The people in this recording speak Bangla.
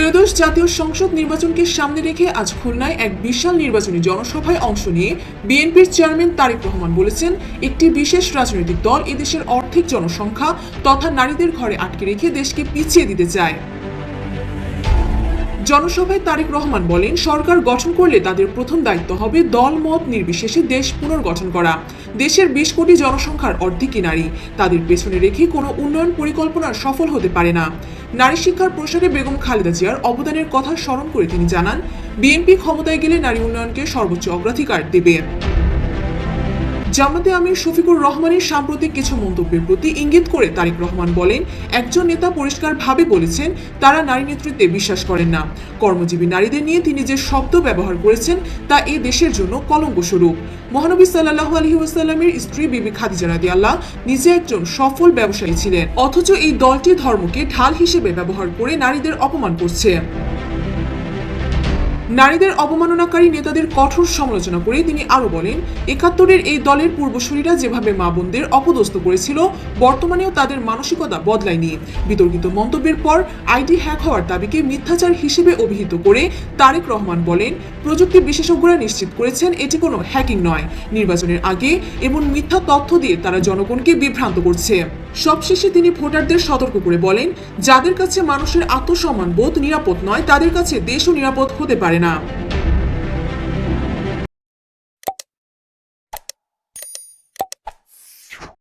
ত্রয়োদশ জাতীয় সংসদ নির্বাচনকে সামনে রেখে আজ খুলনায় এক বিশাল নির্বাচনী জনসভায় অংশ নিয়ে বিএনপির চেয়ারম্যান তারেক রহমান বলেছেন, একটি বিশেষ রাজনৈতিক দল এদেশের অর্ধেক জনসংখ্যা তথা নারীদের ঘরে আটকে রেখে দেশকে পিছিয়ে দিতে চায়। জনসভায় তারেক রহমান বলেন, সরকার গঠন করলে তাদের প্রথম দায়িত্ব হবে দল মত নির্বিশেষে দেশ পুনর্গঠন করা। দেশের ২০ কোটি জনসংখ্যার অর্ধেকই নারী, তাদের পেছনে রেখে কোনো উন্নয়ন পরিকল্পনা সফল হতে পারে না। নারী শিক্ষার প্রসারে বেগম খালেদা জিয়ার অবদানের কথা স্মরণ করে তিনি জানান, বিএনপি ক্ষমতায় গেলে নারী উন্নয়নকে সর্বোচ্চ অগ্রাধিকার দেবে। জামাতে আমির শফিকুর রহমানের সাম্প্রতিক কিছু মন্তব্যের প্রতি ইঙ্গিত করে তারেক রহমান বলেন, একজন নেতা পরিষ্কারভাবে বলেছেন তারা নারী নেতৃত্বে বিশ্বাস করেন না। কর্মজীবী নারীদের নিয়ে তিনি যে শব্দ ব্যবহার করেছেন তা এ দেশের জন্য কলঙ্ক স্বরূপ। মহানবী সাল্লাল্লাহু আলাইহি ওয়াসাল্লামের স্ত্রী বিবি খাদিজা রাদিয়াল্লাহ নিজে একজন সফল ব্যবসায়ী ছিলেন, অথচ এই দলটি ধর্মকে ঢাল হিসেবে ব্যবহার করে নারীদের অপমান করছে। নারীদের অবমাননাকারী নেতাদের কঠোর সমালোচনা করে তিনি আরো বলেন, ৭১-এর এই দলের পূর্বসূরীরা যেভাবে মা বোনদের অপদস্থ করেছিল, বর্তমানেও তাদের মানসিকতা বদলায়নি। বিতর্কিত মন্তব্যের পর আইডি হ্যাক হওয়ার দাবিকে মিথ্যাচার হিসেবে অভিহিত করে তারেক রহমান বলেন, প্রযুক্তি বিশেষজ্ঞরা নিশ্চিত করেছেন এটি কোনো হ্যাকিং নয়। নির্বাচনের আগে এমন মিথ্যা তথ্য দিয়ে তারা জনগণকে বিভ্রান্ত করছে। সবশেষে তিনি ভোটারদের সতর্ক করে বলেন, যাদের কাছে মানুষের আত্মসম্মান বোধ নিরাপদ নয়, তাদের কাছে দেশও নিরাপদ হতে পারে না।